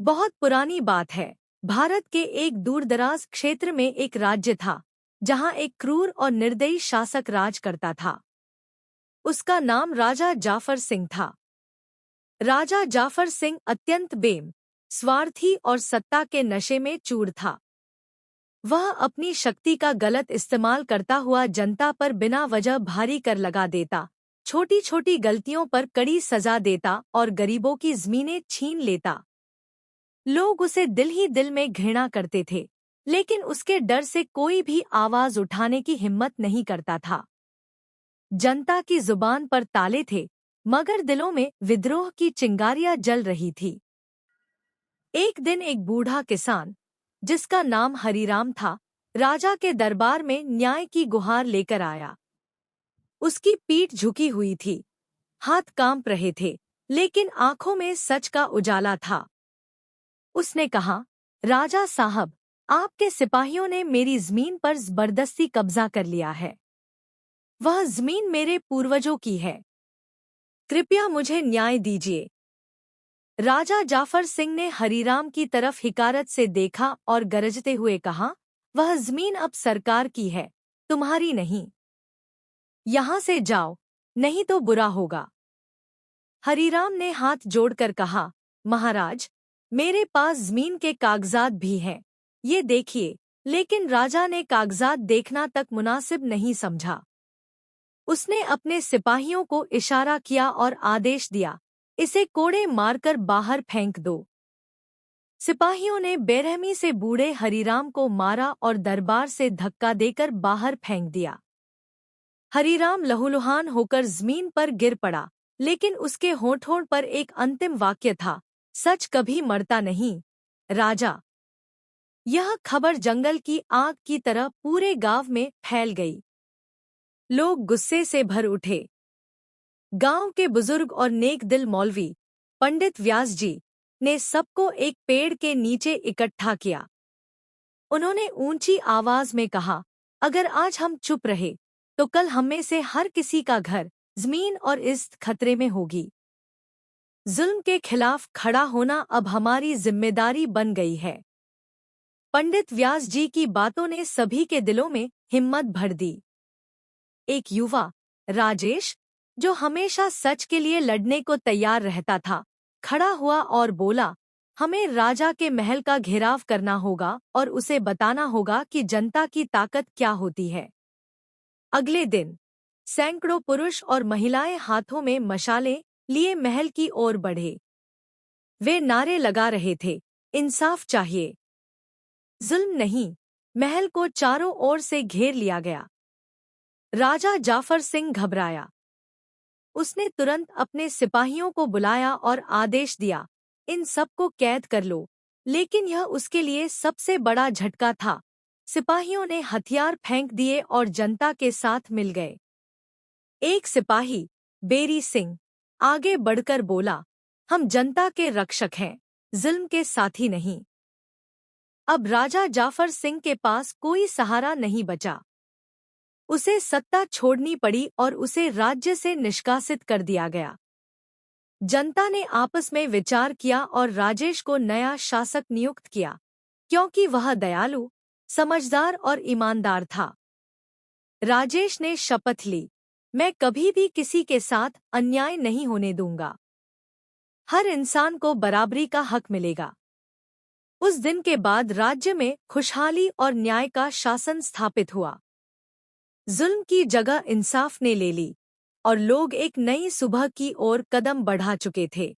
बहुत पुरानी बात है। भारत के एक दूरदराज क्षेत्र में एक राज्य था जहां एक क्रूर और निर्दयी शासक राज करता था। उसका नाम राजा जाफर सिंह था। राजा जाफर सिंह अत्यंत स्वार्थी और सत्ता के नशे में चूर था। वह अपनी शक्ति का गलत इस्तेमाल करता हुआ जनता पर बिना वजह भारी कर लगा देता, छोटी छोटी गलतियों पर कड़ी सजा देता और गरीबों की जमीनें छीन लेता। लोग उसे दिल ही दिल में घृणा करते थे, लेकिन उसके डर से कोई भी आवाज उठाने की हिम्मत नहीं करता था। जनता की जुबान पर ताले थे, मगर दिलों में विद्रोह की चिंगारियां जल रही थी। एक दिन एक बूढ़ा किसान, जिसका नाम हरीराम था, राजा के दरबार में न्याय की गुहार लेकर आया। उसकी पीठ झुकी हुई थी, हाथ कांप रहे थे, लेकिन आंखों में सच का उजाला था। उसने कहा, राजा साहब, आपके सिपाहियों ने मेरी जमीन पर जबरदस्ती कब्जा कर लिया है। वह जमीन मेरे पूर्वजों की है। कृपया मुझे न्याय दीजिए। राजा जाफर सिंह ने हरीराम की तरफ हिकारत से देखा और गरजते हुए कहा, वह जमीन अब सरकार की है, तुम्हारी नहीं। यहाँ से जाओ, नहीं तो बुरा होगा। हरीराम ने हाथ जोड़कर कहा, महाराज, मेरे पास जमीन के कागजात भी हैं, ये देखिए। लेकिन राजा ने कागजात देखना तक मुनासिब नहीं समझा। उसने अपने सिपाहियों को इशारा किया और आदेश दिया, इसे कोड़े मारकर बाहर फेंक दो। सिपाहियों ने बेरहमी से बूढ़े हरीराम को मारा और दरबार से धक्का देकर बाहर फेंक दिया। हरीराम लहूलुहान होकर जमीन पर गिर पड़ा, लेकिन उसके होठों पर एक अंतिम वाक्य था, सच कभी मरता नहीं, राजा। यह खबर जंगल की आग की तरह पूरे गांव में फैल गई। लोग गुस्से से भर उठे। गांव के बुजुर्ग और नेक दिल मौलवी पंडित व्यास जी ने सबको एक पेड़ के नीचे इकट्ठा किया। उन्होंने ऊंची आवाज में कहा, अगर आज हम चुप रहे तो कल हम में से हर किसी का घर, जमीन और इज्जत खतरे में होगी। जुल्म के खिलाफ खड़ा होना अब हमारी जिम्मेदारी बन गई है। पंडित व्यास जी की बातों ने सभी के दिलों में हिम्मत भर दी। एक युवा, राजेश, जो हमेशा सच के लिए लड़ने को तैयार रहता था, खड़ा हुआ और बोला, हमें राजा के महल का घेराव करना होगा और उसे बताना होगा कि जनता की ताकत क्या होती है। अगले दिन सैकड़ों पुरुष और महिलाएं हाथों में मशालें लिए महल की ओर बढ़े। वे नारे लगा रहे थे, इंसाफ चाहिए, जुल्म नहीं। महल को चारों ओर से घेर लिया गया। राजा जाफर सिंह घबराया। उसने तुरंत अपने सिपाहियों को बुलाया और आदेश दिया, इन सबको कैद कर लो। लेकिन यह उसके लिए सबसे बड़ा झटका था। सिपाहियों ने हथियार फेंक दिए और जनता के साथ मिल गए। एक सिपाही, बेरी सिंह, आगे बढ़कर बोला, हम जनता के रक्षक हैं, जुल्म के साथी नहीं। अब राजा जाफर सिंह के पास कोई सहारा नहीं बचा। उसे सत्ता छोड़नी पड़ी और उसे राज्य से निष्कासित कर दिया गया। जनता ने आपस में विचार किया और राजेश को नया शासक नियुक्त किया, क्योंकि वह दयालु, समझदार और ईमानदार था। राजेश ने शपथ ली, मैं कभी भी किसी के साथ अन्याय नहीं होने दूंगा। हर इंसान को बराबरी का हक मिलेगा। उस दिन के बाद राज्य में खुशहाली और न्याय का शासन स्थापित हुआ। जुल्म की जगह इंसाफ ने ले ली और लोग एक नई सुबह की ओर कदम बढ़ा चुके थे।